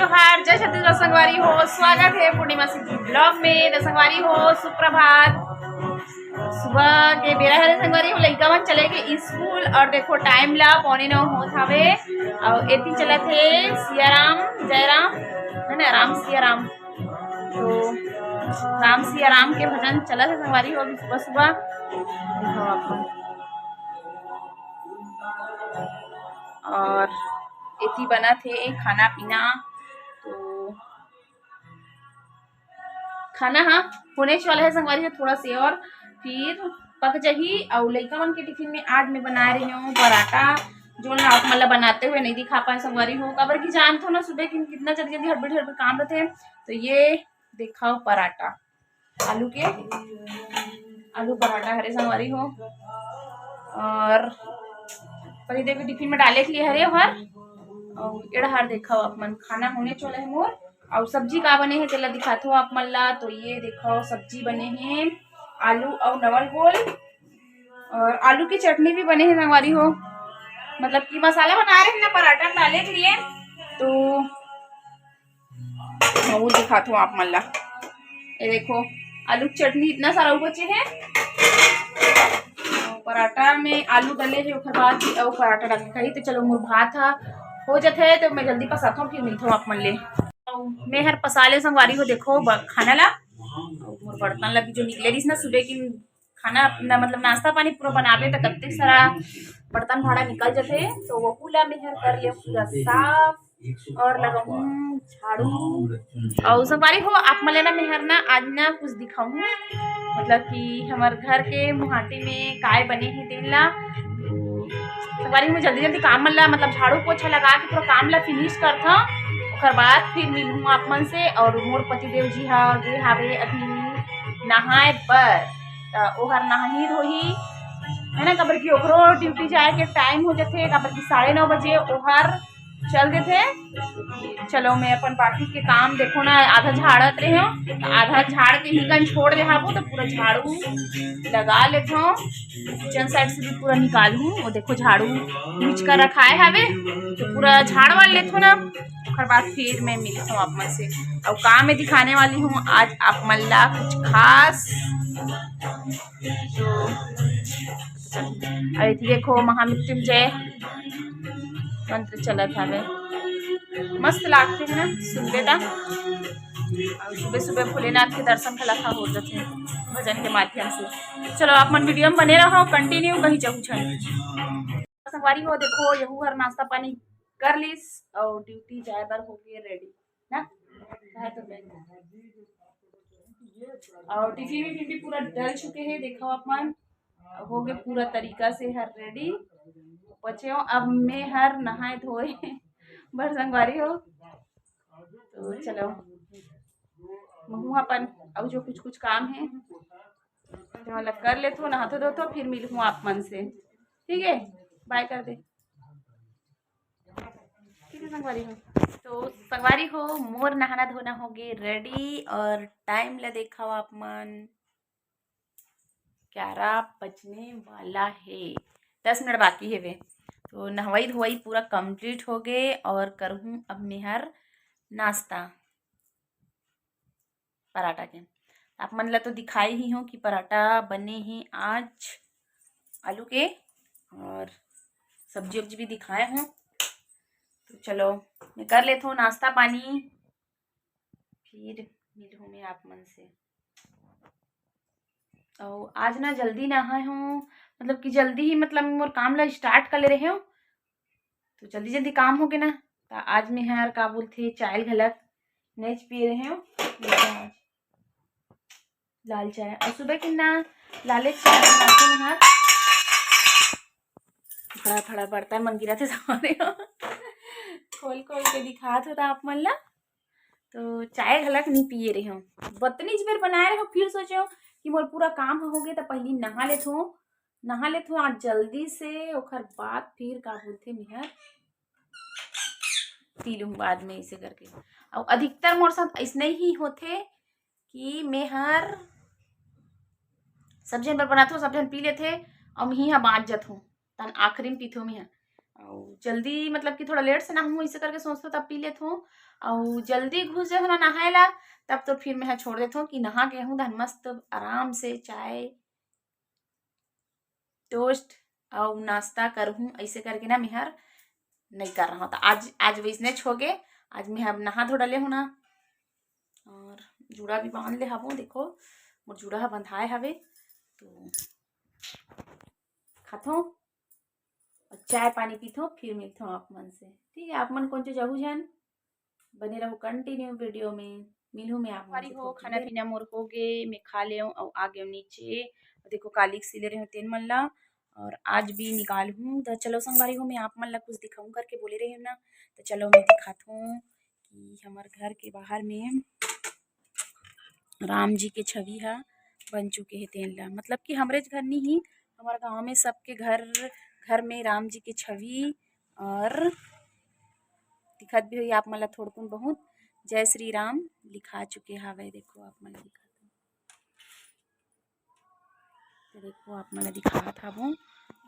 जोहार, जय छत्तीसगढ़ संगवारी हो। स्वागत है पूर्णिमा सिंह ब्लॉग में। तो संगवारी हो सुप्रभात। सुबह के बेरा हरे संगवारी हो, लइका मन चले गए स्कूल और देखो टाइम ला 8:45 होत हवे और एती चलत है सियाराम जयराम है ना, राम सियाराम। तो राम सियाराम के भजन चलत है संगवारी हो अभी सुबह सुबह। देखो आप और एती बना थे खाना पीना। तो खाना हाँ होने वाला है संगवारी है, थोड़ा से और फिर पक जाही। और लइका मन के टिफिन में आज मैं बना रही हूँ पराठा, जो ना आप मतलब बनाते हुए नहीं दिखा पाए संगवारी हो, काबर की जानते हो ना सुबह कितना जल्दी जल्दी हड़बड़ हड़बड़ काम रहते हैं। तो ये दिखाओ पराठा, आलू के आलू पराठा हरे संगवारी हो। और परी के टिफिन में डाले के लिए हरे हर और एड़ा हर देखाओ आप मन खाना होने चले है मोर। और सब्जी का बने हैं तेला दिखाते हो आप मन ला। तो ये देखो सब्जी बने हैं आलू और नवल गोल, और आलू की चटनी भी बने हैं संगवारी हो। मतलब कि मसाला बना रहे हैं ना पराठा डाले के लिए। तो वो दिखाते हो आप मन ला। ये देखो आलू की चटनी इतना सारा बचे है, पराठा में आलू डाले है उसके बाद और पराठा डाल के खाई। तो चलो मोर भात हो जाते है तो मैं जल्दी पसाता हूँ, फिर मिलता हूँ आप मन ले। मैं हर पसाले संगवारी को देखो खाना ला मोर बर्तन लगी जो निकले रही ना सुबह की खाना अपना मतलब नाश्ता पानी पूरा बनावे तो कत्ते सारा बर्तन भाड़ा निकल जाते। तो वो पूरा मेहर कर ले पूरा साफ और लगाऊं झाड़ू। और संगवारी हो आप मले ना मेहर ना आज ना कुछ दिखाऊं, मतलब कि हमारे घर के मुहाटी में काय बने हैं तेन ला। संगवारी में जल्दी जल्दी काम मन ला मतलब झाड़ू पोछा लगा के पूरा काम ला फिनिश करता। ओकर बाद फिर मिलूँ आप मन से। और मोर पतिदेव जी हा गे हावे अभी नहाए पर ओहर नहाही होही है ना, काबर की ओकरो ड्यूटी जाए के टाइम हो जाते, काबर की 9:30 बजे ओहर चल देते। चलो मैं अपन बाकी के काम देखो ना आधा झाड़त रहे हो, आधा झाड़ के ही छोड़ दे हाबो तो पूरा झाड़ू लगा लेते हो। किचन साइड से भी पूरा निकालू। वो देखो झाड़ू बीच का रखाए हावे तो पूरा झाड़ वाड़ लेते हो ना। उसके बाद फिर मैं मिलती हूँ आप मन से और काम में दिखाने वाली हूँ आज आप मन ला कुछ खास। तो अरे देखो महामृत्युंजय मंत्र चलत हवे, मस्त लागते है ना सुनबे ता। और सुबह सुबह भोलेनाथ के दर्शन खलखा हो जाते हैं भजन के माध्यम से। चलो आप मन वीडियो में बने रहो कंटिन्यू कहीं जाऊँ छन संगवारी हो। देखो यहू हर नाश्ता पानी कर लीस और ड्यूटी जाए बर हो गए रेडी ना। तो और टिफिन भी पूरा डल चुके हैं देखो आप मन हो गए पूरा तरीका से हर रेडी बचे हो। अब मैं हर नहाए धोए भर संगवारी हो। तो चलो महू अपन अब जो कुछ कुछ काम है तो मतलब कर लेते हो नहाते धोते फिर मिलूँ आप मन से। ठीक है बाय कर दे। ठीक है संगवारी हो। तो संगवारी हो मोर नहाना धोना हो गए रेडी और टाइम ला देखा आप मन 11 बजने वाला है, 10 मिनट बाकी है वे। तो नहवाई धोवाई पूरा कंप्लीट हो गए और करूँ अब मेहर नाश्ता पराठा के। आप मन ला तो दिखाई ही हूँ कि पराठा बने हैं आज आलू के, और सब्जी वब्जी भी दिखाए हूँ। तो चलो मैं कर लेता हूँ नाश्ता पानी फिर मिलूँ मैं आप मन से। और आज ना जल्दी नहाए हूँ मतलब कि जल्दी ही मतलब मोर काम ला स्टार्ट कर ले रहे हो तो जल्दी जल्दी काम हो गए ना। तो आज मैं हर का बोलते चाय घलक नहीं पी रहे हो लाल चाय। और सुबह कितना लाले चाय बनाते हैं थोड़ा थोड़ा बर्तन मन गिरा थे सामने खोल खोल के दिखा था आप मन ला। तो चाय घलक नहीं पिए रहे हो बतनीज बेर बनाए रहे हो, फिर सोचे हो कि मोर पूरा काम हो गया तो पहले नहा लेते हो आज जल्दी से। ओखर बाद फिर का बोलते मेहर पी लूँ बाद में इसे करके। और अधिकतर मोर साथ ऐसने ही होते कि मैं हर सब जन बनाते हो सब जन पी लेते और मैं ही बाँच जात हूँ तन आखिरी में पीते मैं। और जल्दी मतलब कि थोड़ा लेट से नहाऊँ इसे करके सोचते तब पी लेते हूँ। और जल्दी घुस जाए ना नहाए ला तब तो फिर मैं छोड़ देता हूँ कि नहा के हूँ धन मस्त आराम से चाय टोस्ट और नाश्ता करूँ ऐसे करके ना मैं नहीं कर रहा हूँ। तो आज वैसने छोगे आज मैं अब नहा धो डले हूँ ना और जूड़ा भी बांध ले हवो। देखो मोर जूड़ा बंधाए हवे तो खाथो और चाय पानी पीथो फिर मिलथो आप मन से। ठीक है, आप मन कौन जहू जन बने रहो कंटिन्यू वीडियो में। मिलूँ मैं आप मन से हो। खाना पीना मोर हो गए, मैं खा ले और आ गए नीचे। देखो कालिक सिले रहे तेन मन ला और आज भी निकाल हूँ। तो चलो संगवारी हो मैं आप मन ला कुछ दिखाऊँ करके बोले रही हूँ ना। तो चलो मैं दिखाता हूँ कि हमारे घर के बाहर में राम जी के छवि है बन चुके हैं तेन ला। मतलब कि हमारे घर नहीं ही हमारे गांव में सबके घर घर में राम जी की छवि और दिखत भी हुई आप मन ला थोड़कुन बहुत जय श्री राम लिखा चुके हवे। देखो आप मन दिखा तो देखो आप मन दिखा था वो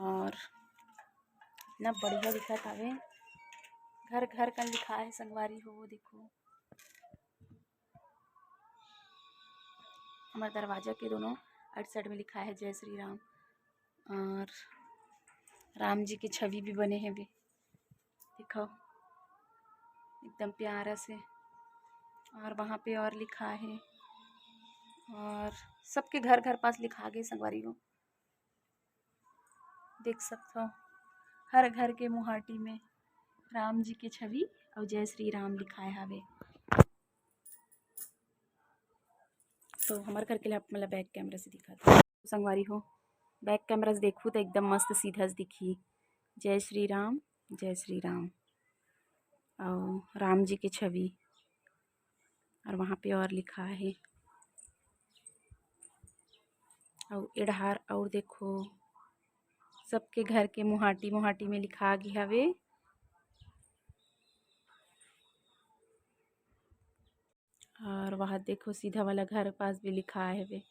और इतना बढ़िया दिखत हवे। घर घर का लिखा है संगवारी हो। देखो हमारे दरवाजा के दोनों आइट साइड में लिखा है जय श्री राम और राम जी की छवि भी बने हैं भी दिखाओ एकदम प्यारा से। और वहाँ पे और लिखा है और सबके घर घर पास लिखा गए संगवारी हो देख सकते हो। हर घर के मुहाटी में राम जी की छवि और जय श्री राम लिखाए हवे। तो हमारे घर के लिए मतलब बैक कैमरा से दिखा था संगवारी हो। बैक कैमरा से देखूँ तो एकदम मस्त सीधा दिखी जय श्री राम और राम जी की छवि और वहाँ पे और लिखा है और इधर और देखो सबके घर के मुहाटी मुहाटी में लिखा गया हवे। और वहाँ देखो सीधा वाला घर पास भी लिखा है वे।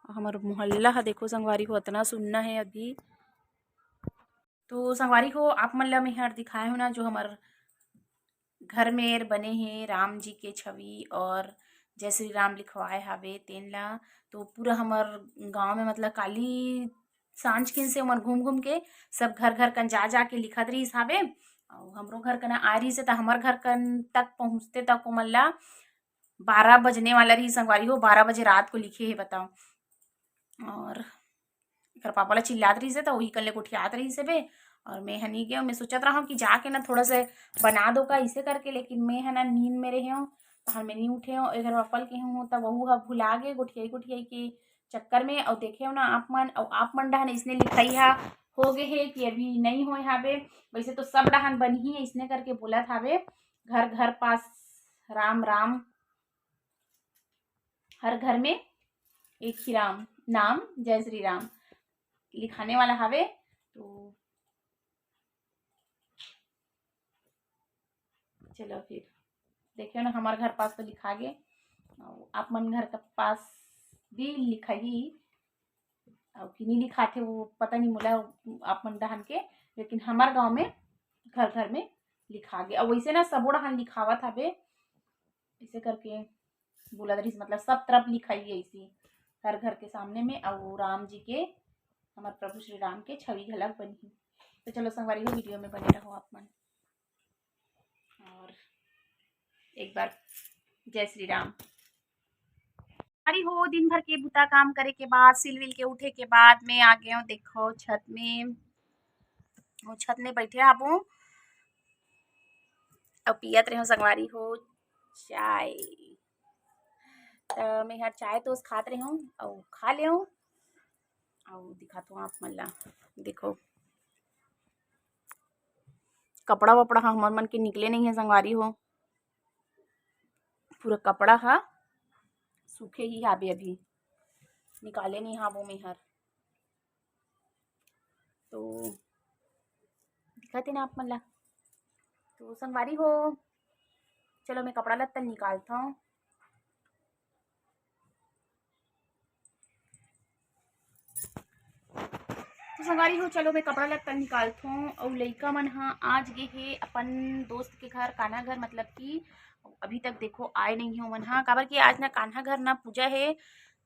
हमारा मोहल्ला है देखो संगवारी को इतना सुनना है अभी। तो संगवारी को आप मन ला मैं हर दिखाए हो ना जो हमारे घर में बने हैं राम जी के छवि और जय श्री राम लिखवाए हवे तेन ला। तो पूरा हमार गांव में मतलब काली सांझ किन से उमन घूम घूम के सब घर घर कन जा के लिखत रही हवे। और हमरो घर कना आ रही से तो हमार घर कन तक पहुँचते तक उमन ला 12 बजने वाला रही संगवारी हो। 12 बजे रात को लिखे है बताओ। और एकर पापा ला चिल्लात रही से तो वही कल उठियात रही से बे। और मैं हनी गया मैं सोचत रहा हूँ कि जाके ना थोड़ा सा बना दो का इसे करके लेकिन मैं है ना नींद में रहे हूँ तो हम मैं नहीं उठे हूँ। एक पापा के हूँ तब वहू भुला गए गुठियाई गुठियाई के चक्कर में। और देखे हो ना आप मन डहन इसने लिखाई है हो गए है कि अभी नहीं हो हावे। वैसे तो सब डहन बन ही है इसने करके बोला थावे घर घर पास राम राम हर घर में एक ही राम नाम जय श्री राम लिखाने वाला हवे। तो चलो फिर देखियो ना हमारे घर पास तो लिखा गए आप मन घर के पास भी लिखा ही और कि नहीं लिखा थे वो पता नहीं मोला आप मन डहन के। लेकिन हमारे गांव में घर घर में लिखा गया और वैसे ना सबो डहन लिखावा था बे ऐसे करके बोला रही मतलब सब तरफ लिखाई है इसी हर घर के सामने में और राम जी के हमारे प्रभु श्री राम के छवि झलक बनी। तो चलो संगवारी हो वीडियो में बने रहो आप मन और एक बार जय श्री राम। अरे हो दिन भर के बुता काम करे के बाद सिल विल के उठे के बाद मैं आ गया हूँ देखो छत में। वो छत में बैठे आबू और पियत रहे संगवारी हो चाय। तो मैं हर चाय तो खात रही हूँ और खा ले हूँ और दिखाता हूँ आप मन ला। देखो कपड़ा वपड़ा हमार मन के निकले नहीं है संगवारी हो पूरा कपड़ा हा सूखे ही हाबे अभी निकाले नहीं हाबो में हर। तो दिखाते ना आप मन ला। तो संगवारी हो चलो मैं कपड़ा लत्ता निकालता हूँ। तो संगवारी हो चलो मैं कपड़ा लत्ता निकालत हूँ और लइका मन हाँ आज गे हे अपन दोस्त के घर कान्हा घर, मतलब कि अभी तक देखो आए नहीं हो मन हाँ, काबर कि आज ना कान्हा घर ना पूजा है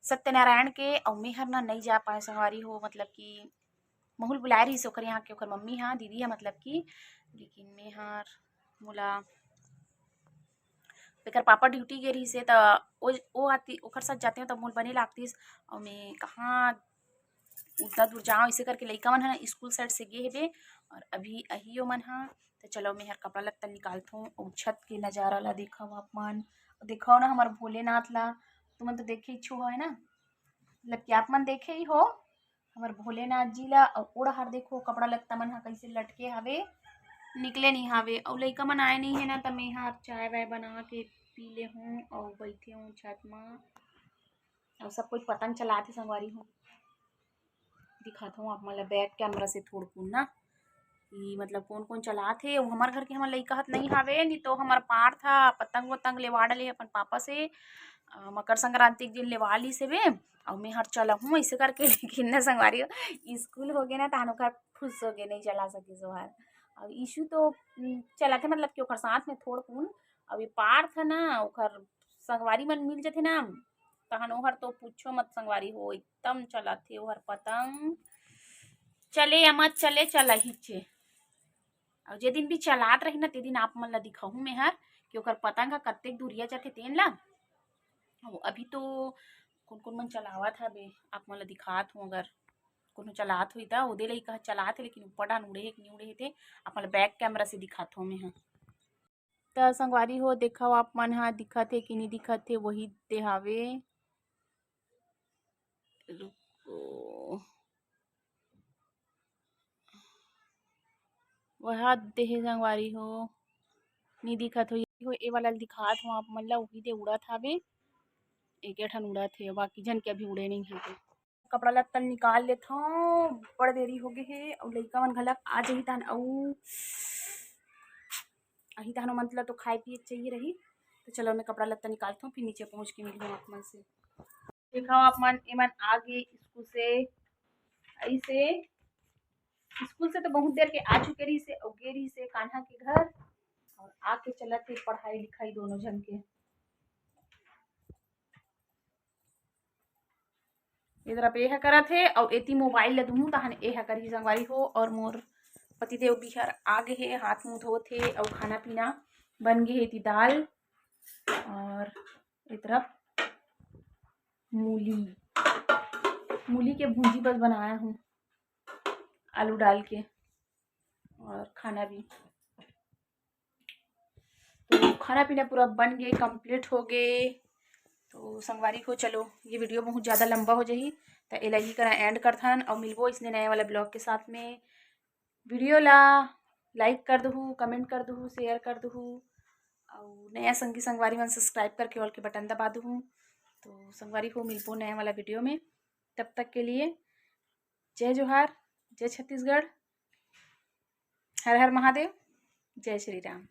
सत्यनारायण के, और मैं हर ना नहीं जा पाए संगवारी हो, मतलब कि महुल बुलाए रही से ओकर यहाँ के ओकर मम्मी हाँ दीदी है मतलब कि, लेकिन मैं हर मोला एकर पापा ड्यूटी गे रही से त ओ आती ओकर साथ जाते हो तब मोल बने लागतीस, और मैं कहाँ उतना दूर जाऊँ इसे करके लइका मन ह स्कूल साइड से गे हेबे और अभी अहियो मन ह। तो चलो मैं हर कपड़ा लत्ता निकालथूँ और छत के नज़ारा ला देखव आप मन, देखो ना हमार भोलेनाथ ला, तुमन तो देखे इच्छू हो है ना, मतलब कि आप मन देखे ही हो हमार भोलेनाथ जी ला। और ओड़ देखो कपड़ा लत्ता मन ह कैसे लटके हवे, निकले नहीं हवे, और लइका मन आए नहीं है ना, तो मैं यहाँ चाय वाय बना के पी ले हूँ और बैठे हूँ छत में, और सब कुछ पतंग चलाते संगवारी हूँ। दिखाता हूँ आप मतलब बैक कैमरा से थोड़ा ना कि मतलब कौन कौन चलात हे। हमार घर के हमार लइका हत नहीं हावे, नहीं तो हमार पार था पतंग वतंग लेवा डले अपन पापा से मकर संक्रांति के दिन लेवा ली से बे, और मैं हर चला हूँ ऐसे करके लेकिन ना संगवारी हो स्कूल हो गए ना तहानो का खुश हो गए नहीं चला सके जोहार। और इशू तो चला थे मतलब कि ओकर साथ में थोड़ कून अब ये पार था ना ओकर संगवारी मन मिल जाते ना तहन ओहर तो पूछो मत संगवारी हो, एकदम चला थे ओहर पतंग चले या मत चले चला ही छे। और जे दिन भी चलात रही ना ते दिन आप मन ला दिखाहूँ मैं हर कि ओकर पतंग ह कतेक दूरिया जाथे तेन ला। अभी तो कौन कौन मन चलावत हवे आप मन ला दिखात हूँ, अगर कोनो चलात हुई त ओदे लइका चलात हे, लेकिन ऊपर डान उड़े हे कि नहीं उड़े हे ते आप मन बैक कैमरा से दिखात हूँ मैं ह। त संगवारी हो देखो आप मन ह दिखत हे कि नहीं दिखत हे, वही दे हावे रुको वह देहे संगवारी हो नहीं दिखत हो ए वाला दिखात हूँ आप मन ला, वही दे उड़त हवे एक ठन उड़त हे, बाकी जन के अभी उड़े नहीं हे। कपड़ा लत्ता निकाल लेता हूँ, बड़ देरी हो गई है और लइका मन घलक आ जाही तहन अही तहन मतलब तो खाए पिए चाहिए रही। तो चलो मैं कपड़ा लत्ता निकालता हूँ फिर नीचे पहुँच के मिलूँ आप मन से। देखो आप मन एमन आ गए स्कूल से, ऐसे स्कूल से तो बहुत देर के आ चुके रही से और गे रही से कान्हा के घर, और आके चलत थे पढ़ाई लिखाई दोनों जन के। इधर आप एह करत हे और एती मोबाइल ला दूँ तहन एह करी संगवारी हो। और मोर पतिदेव बिहार आ गए हे, हाथ मुँह धोत हे और खाना पीना बन गए हे, दाल और एक तरफ मूली के भूंजी बस बनाया हूँ आलू डाल के, और खाना भी तो खाना पीना पूरा बन गए कंप्लीट हो गए। तो संगवारी को चलो ये वीडियो बहुत ज़्यादा लंबा हो जाही तो एला ही करा एंड करथन और मिलबो इसने नए वाला ब्लॉग के साथ में। वीडियो ला लाइक कर दहूँ, कमेंट कर दहूँ, शेयर कर दहूँ और नया संगी संगवारी मन सब्सक्राइब करके ऑल के बटन दबा दहूँ। तो संगवारी को मिलबो नए वाला वीडियो में, तब तक के लिए जय जोहार, जय छत्तीसगढ़, हर हर महादेव, जय श्री राम।